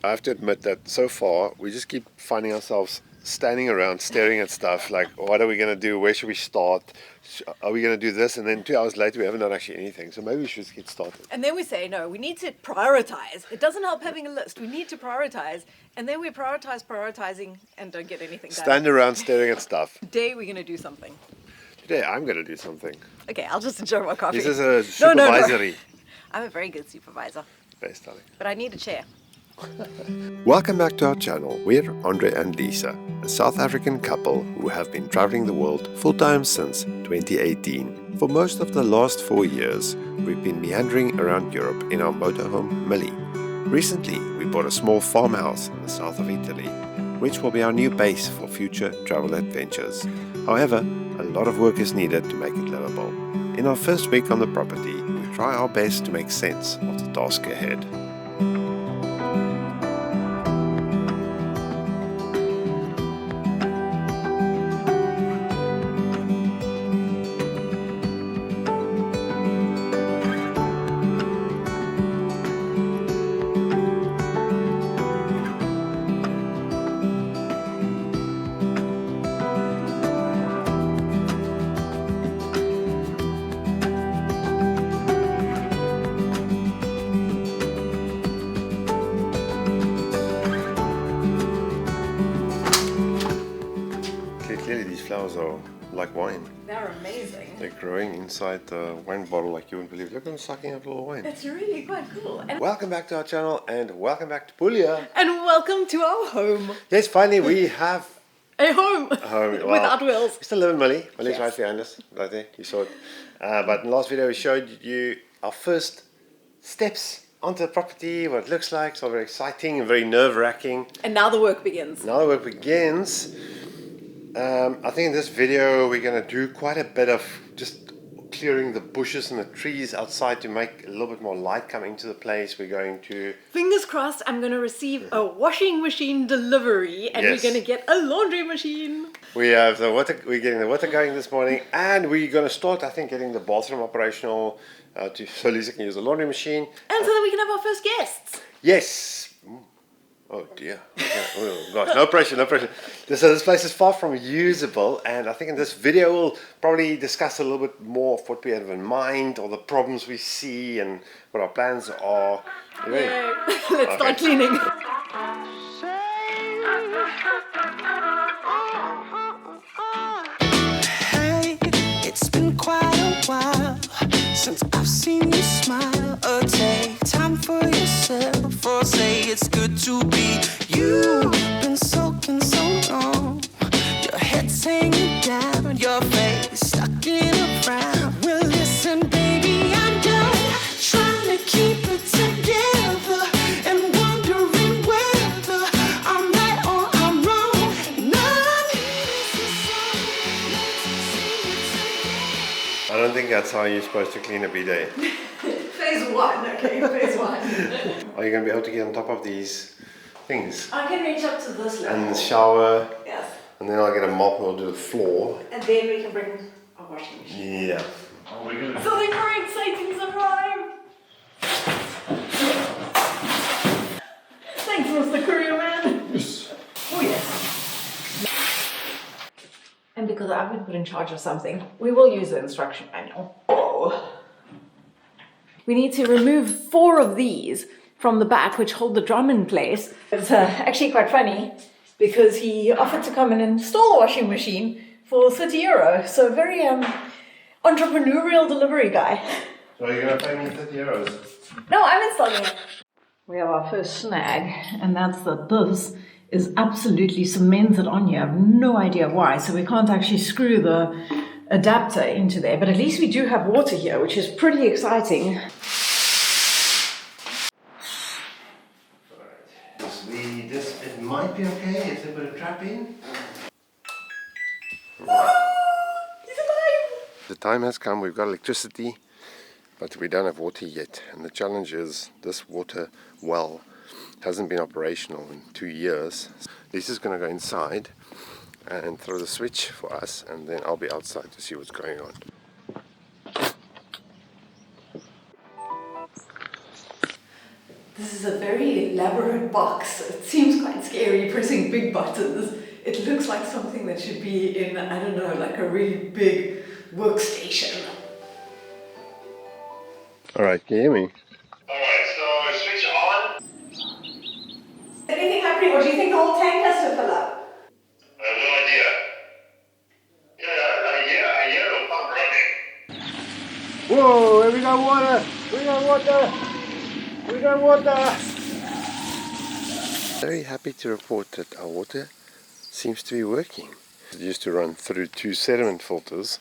I have to admit that so far we just keep finding ourselves standing around staring at stuff like, what are we going to do? Where should we start? Are we going to do this? And then 2 hours later we haven't done actually anything. So maybe we should get started. And then we say, no, we need to prioritize. It doesn't help having a list. We need to prioritize. And then we prioritizing and don't get anything done. Stand around staring at stuff. Today we're going to do something. Today I'm going to do something. Okay, I'll just enjoy my coffee. This is a supervisory. No. I'm a very good supervisor. Best, darling. But I need a chair. Welcome back to our channel. We're Andre and Lisa, a South African couple who have been traveling the world full-time since 2018. For most of the last 4 years, we've been meandering around Europe in our motorhome Millie. Recently, we bought a small farmhouse in the south of Italy, which will be our new base for future travel adventures. However, a lot of work is needed to make it livable. In our first week on the property, we try our best to make sense of the task ahead. Clearly these flowers are like wine. They're amazing. They're growing inside the wine bottle like you wouldn't believe. Look at them sucking up a little wine. It's really quite cool. And Welcome back to our channel and welcome back to Puglia. welcome to our home. Yes, finally we have A home. a home. Well, Without wheels. We still live in Millie. Millie's Yes. right behind us. Right there, you saw it. But in the last video we showed you our first steps onto the property, what it looks like. It's all very exciting and very nerve-wracking. And now the work begins. Now the work begins. I think in this video we're going to do quite a bit of just clearing the bushes and the trees outside to make a little bit more light come into the place. We're going to... Fingers crossed, I'm going to receive a washing machine delivery and Yes. we're going to get a laundry machine. We have the water, we're getting the water going this morning, and we're going to start, I think, getting the bathroom operational so Lisa can use the laundry machine. And so that we can have our first guests. Yes! Oh dear. Okay. Oh gosh, no pressure, no pressure. This place is far from usable, and I think in this video we'll probably discuss a little bit more of what we have in mind, or the problems we see, and what our plans are. You ready? Yay. Let's start cleaning. Hey, it's been quite a while since I've seen you smile. Take time for yourself, or say it's good to be you. Been soaking so long, your head's hanging down, your face stuck in a frown. Well, listen, baby, I'm done trying to keep it together and wondering whether I'm right or I'm wrong. And all I need is I don't think that's how you're supposed to clean a bidet. Phase one, okay, phase one. Are you going to be able to get on top of these things? I can reach up to this level. And shower, Yes. and then I'll get a mop and we'll do the floor. And then we can bring a washing machine. Yeah. Something very exciting's arrived! Thanks, Mr. Courier Man. Yes. Oh, yes. And because I've been put in charge of something, we will use the instruction manual. Oh. We need to remove 4 of these from the back, which hold the drum in place. It's actually quite funny because he offered to come and install a washing machine for €30. So very entrepreneurial delivery guy. So you're going to pay me 30 euros? No, I'm installing it. We have our first snag, and that's that this is absolutely cemented on here. I have no idea why, so we can't actually screw the adapter into there, but at least we do have water here, which is pretty exciting. It might be okay if they put a trap in. He's alive! The time has come, we've got electricity, but we don't have water yet. And the challenge is this water well hasn't been operational in 2 years. Lisa's going to go inside and throw the switch for us, and then I'll be outside to see what's going on. This is a very elaborate box. It seems quite scary pressing big buttons. It looks like something that should be in, I don't know, like a really big workstation. Alright, can you hear me? Alright, so switch on. Anything happening, or do you think the whole tank has to fill up? I have no idea. I hear the pump running. Whoa, we got water! We got water! We got water! Very happy to report that our water seems to be working. It used to run through 2 sediment filters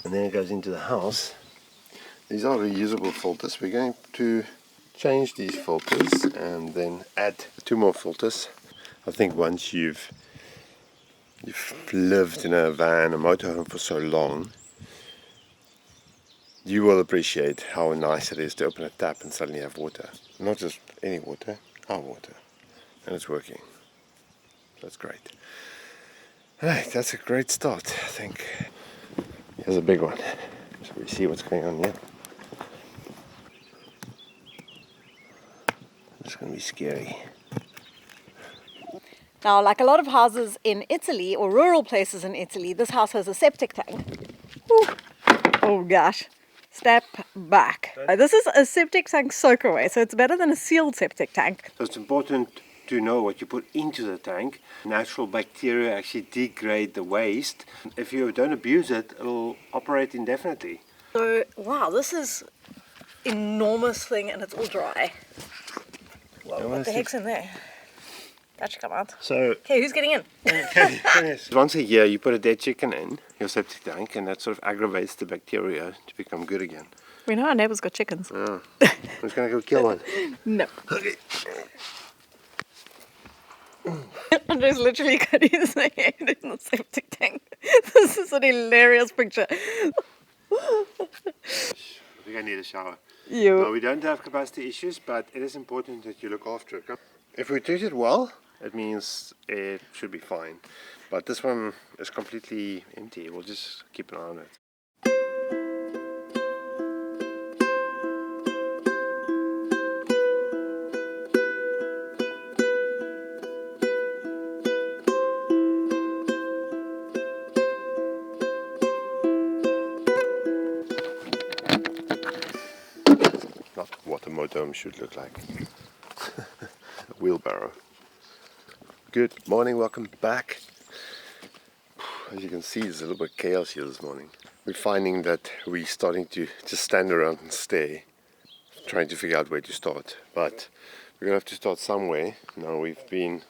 and then it goes into the house. These are reusable filters. We're going to change these filters and then add 2 more filters. I think once you've lived in a van, a motorhome for so long, you will appreciate how nice it is to open a tap and suddenly have water. Not just any water, our water. And it's working. That's great. Alright, that's a great start, I think. Here's a big one. So we see what's going on here. It's going to be scary. Now, like a lot of houses in Italy or rural places in Italy, this house has a septic tank. Ooh. Oh gosh. Step back. This is a septic tank soakaway, so it's better than a sealed septic tank. So it's important to know what you put into the tank. Natural bacteria actually degrade the waste. If you don't abuse it, it'll operate indefinitely. So, wow, this is enormous thing and it's all dry. Whoa, what the heck's in there? That should come out. So, Okay, who's getting in? once a year you put a dead chicken in your septic tank and that sort of aggravates the bacteria to become good again. We know our neighbour's got chickens. Oh, I'm just going to go kill one. No. Okay. Andre's literally got his head in the septic tank. This is an hilarious picture. I think I need a shower. You. No, we don't have capacity issues, but it is important that you look after it. If we treat it well, it means it should be fine. But this one is completely empty. We'll just keep an eye on it. Not what a motorhome should look like. A wheelbarrow. Good morning, welcome back. As you can see, there's a little bit of chaos here this morning. We're finding that we're starting to just stand around and stare, trying to figure out where to start. But we're gonna have to start somewhere. Now we've been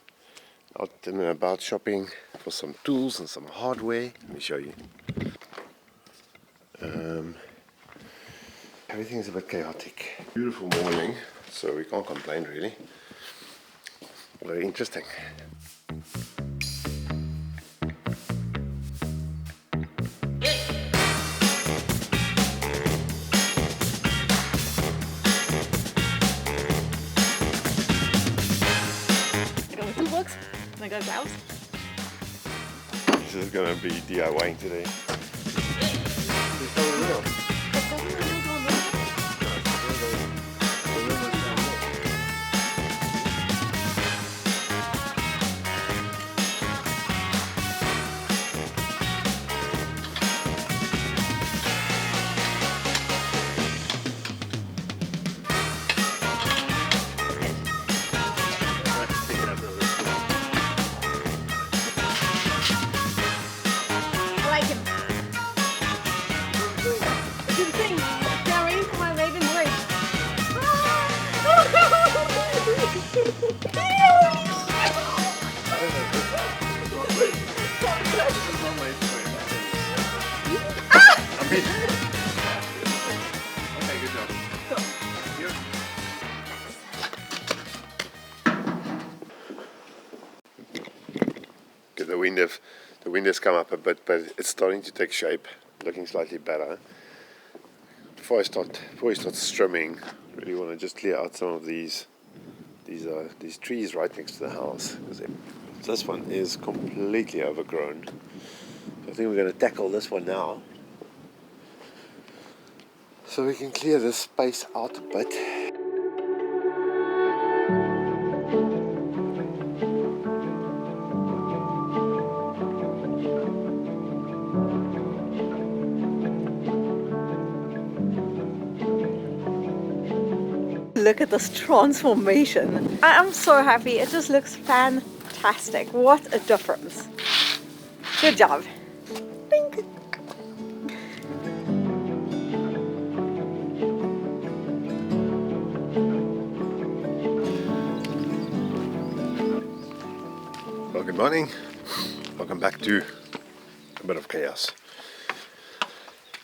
out and about shopping for some tools and some hardware. Let me show you. Everything's a bit chaotic. Beautiful morning, so we can't complain really. Very interesting. I go gloves. This is gonna be DIYing today. The wind has come up a bit, but it's starting to take shape, looking slightly better. Before we start strimming, I really want to just clear out some of these trees right next to the house, because this one is completely overgrown. So I think we're going to tackle this one now, so we can clear this space out a bit. look at this transformation. I am so happy. It just looks fantastic. What a difference. Good job. Ding. Well, good morning. Welcome back to a bit of chaos.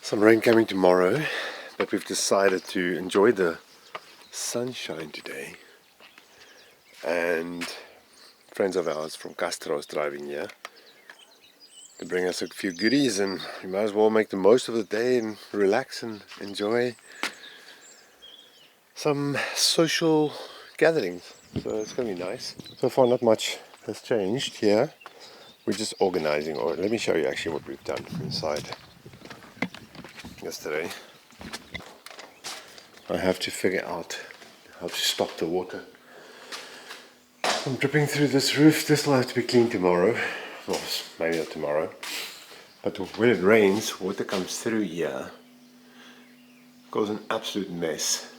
Some rain coming tomorrow, but we've decided to enjoy the sunshine today. And friends of ours from Castro is driving here to bring us a few goodies, and we might as well make the most of the day and relax and enjoy some social gatherings. So it's going to be nice. So far not much has changed here. We're just organizing, or let me show you actually what we've done inside. Yesterday I have to figure out how to stop the water from dripping through this roof. This will have to be cleaned tomorrow. Well, maybe not tomorrow, but when it rains, water comes through here, causes an absolute mess.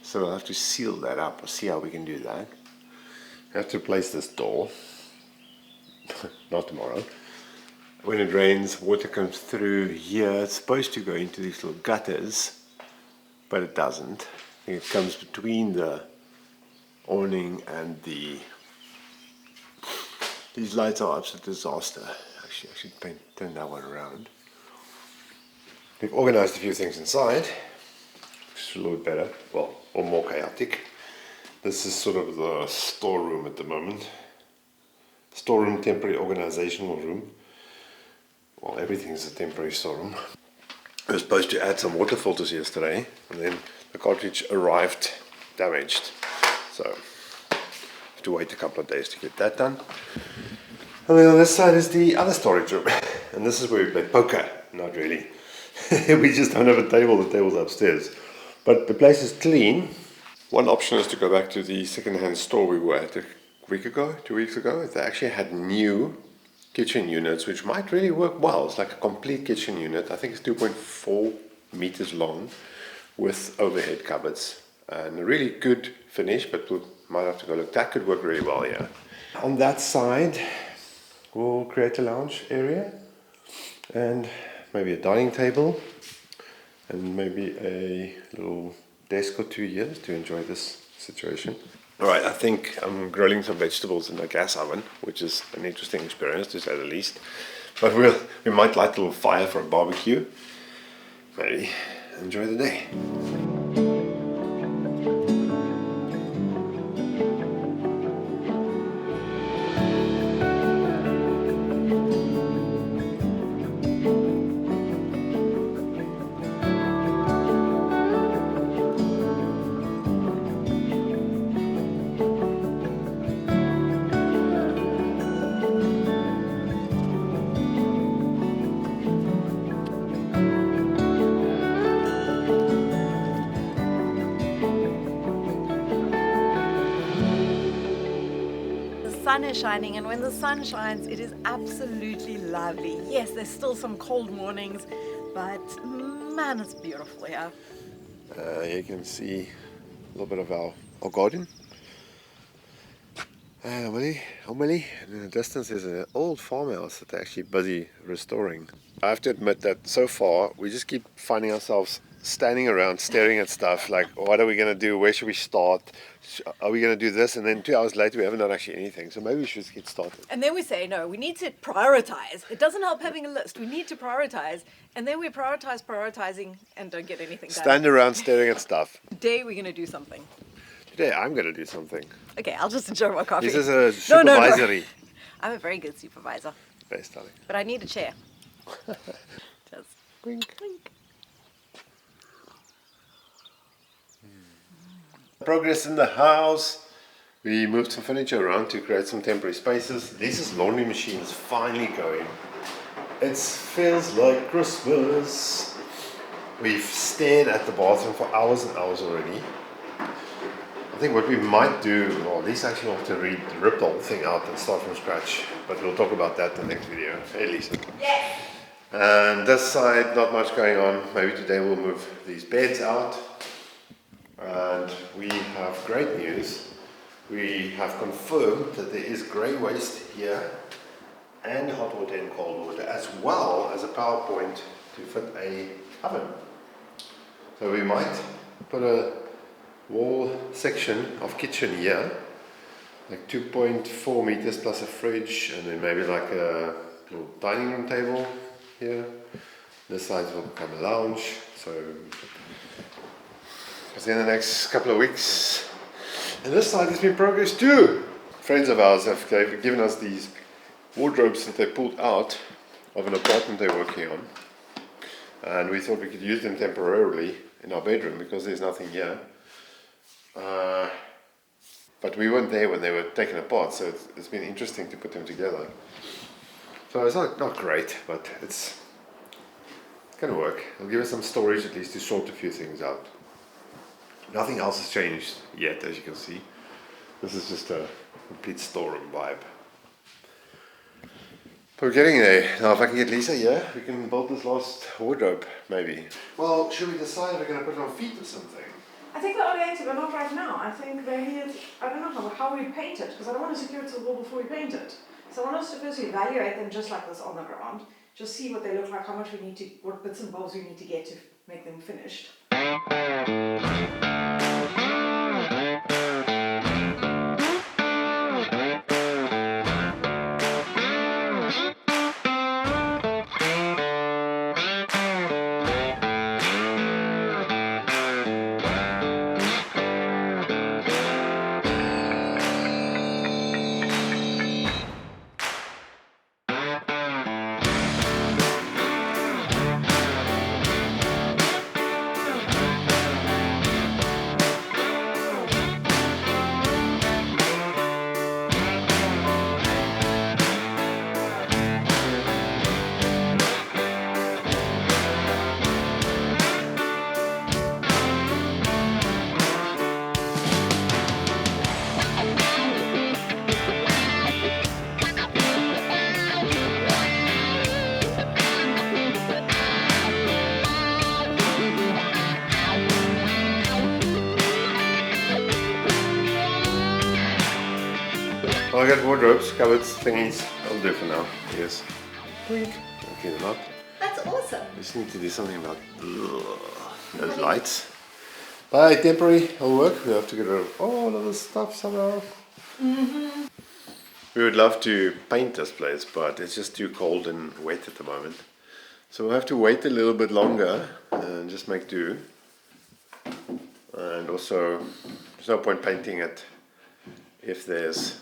So I'll have to seal that up, or see how we can do that. I have to replace this door. Not tomorrow. When it rains, water comes through here. It's supposed to go into these little gutters, but it doesn't. I think it comes between the awning and the... These lights are absolute disaster. Actually, I should turn that one around. We've organized a few things inside, which is a little bit better, well, or more chaotic. This is sort of the storeroom at the moment. Storeroom, temporary organizational room. Well, everything is a temporary storeroom. I was supposed to add some water filters yesterday, and then the cartridge arrived damaged. So I have to wait a couple of days to get that done. And then on this side is the other storage room. And this is where we play poker. Not really. We just don't have a table. The table's upstairs. But the place is clean. One option is to go back to the second-hand store we were at 2 weeks ago. They actually had new kitchen units, which might really work well. It's like a complete kitchen unit. I think it's 2.4 meters long with overhead cupboards and a really good finish, but we might have to go look. That could work really well, yeah. On that side, we'll create a lounge area and maybe a dining table and maybe a little desk or two here to enjoy this situation. Alright, I think I'm grilling some vegetables in the gas oven, which is an interesting experience to say the least. But we might light a little fire for a barbecue. Maybe enjoy the day. The sun is shining, and when the sun shines, it is absolutely lovely. Yes, there's still some cold mornings, but man, it's beautiful here. You can see a little bit of our garden. Amelie, and in the distance is an old farmhouse that they're actually busy restoring. I have to admit that so far we just keep finding ourselves standing around staring at stuff like, what are we going to do? Where should we start? Are we going to do this? And then 2 hours later we haven't done actually anything. So maybe we should get started. And then we say, no, we need to prioritize. It doesn't help having a list. We need to prioritize. And then we prioritizing and don't get anything done. Stand around staring at stuff. Today we're going to do something. Today I'm going to do something. Okay, I'll just enjoy my coffee. This is a supervisory. No. I'm a very good supervisor. Best, darling. But I need a chair. Just Wink. Progress in the house. We moved some furniture around to create some temporary spaces. Lisa's laundry machine is finally going. It feels like Christmas. We've stared at the bathroom for hours and hours already. I think what we might do, well, Lisa actually wants to rip the whole thing out and start from scratch, but we'll talk about that in the next video. Hey Lisa. yes. And this side, not much going on. Maybe today we'll move these beds out. And we have great news. We have confirmed that there is grey waste here and hot water and cold water, as well as a power point to fit a oven. So we might put a wall section of kitchen here, like 2.4 meters plus a fridge, and then maybe like a little dining room table here. This side will become a lounge. So in the next couple of weeks. And this side has been progress too. Friends of ours have given us these wardrobes that they pulled out of an apartment they're working on. And we thought we could use them temporarily in our bedroom because there's nothing here. But we weren't there when they were taken apart, so it's been interesting to put them together. So it's not great, but it's going to work. It'll give us some storage at least to sort a few things out. Nothing else has changed yet, as you can see. This is just a complete storeroom vibe. But we're getting there. Now if I can get Lisa here, we can build this last wardrobe, maybe. Well, should we decide if we're going to put it on feet or something? I think they are going to, but not right now. I think they need, I don't know how we paint it, because I don't want to secure it to the wall before we paint it. So I want us to first evaluate them just like this on the ground, just see what they look like, how much we need to, what bits and bobs we need to get to make them finished. Well, I got wardrobes, cupboards, thingies. I'll do for now. Yes. Wink. I'll clean them up. That's awesome. Just need to do something about those lights. But temporary, it'll work. We have to get rid of all of this stuff somehow. We would love to paint this place, but it's just too cold and wet at the moment. So we'll have to wait a little bit longer and just make do. And also, there's no point painting it if there's...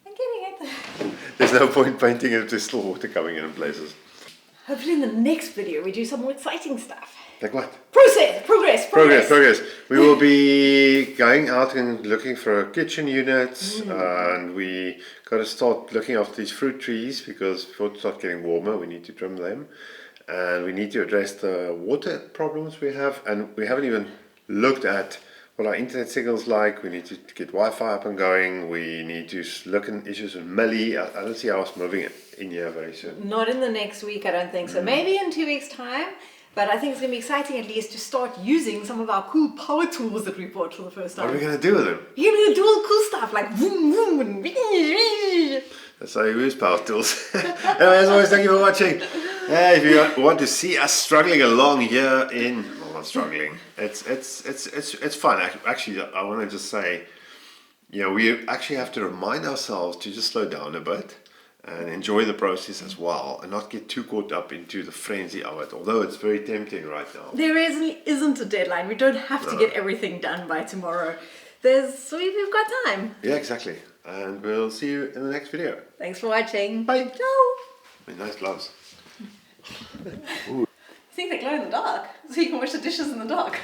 I'm getting it. There's no point painting it if there's still water coming in places. Hopefully in the next video we do some more exciting stuff. Like what? Progress. We will be going out and looking for kitchen units, and we got to start looking after these fruit trees because before it starts getting warmer, we need to trim them, and we need to address the water problems we have, and we haven't even looked at what our internet signal's like. We need to get Wi-Fi up and going. We need to look at issues with Millie. I don't see us moving it in here very soon. Not in the next week, I don't think so. Maybe in 2 weeks' time. But I think it's going to be exciting at least to start using some of our cool power tools that we bought for the first time. What are we going to do with them? You're going to do all cool stuff like vroom, vroom, and That's how you use power tools. Anyway, as always, thank you for watching. If you want to see us struggling along here in... Well, not struggling. It's fun. Actually, I want to just say, you know, we actually have to remind ourselves to just slow down a bit and enjoy the process as well, and not get too caught up into the frenzy of it, although it's very tempting right now. There isn't a deadline. We don't have to get everything done by tomorrow. We've got time. Yeah, exactly. And we'll see you in the next video. Thanks for watching. Bye. Ciao. Nice gloves. I think they glow in the dark, so you can wash the dishes in the dark.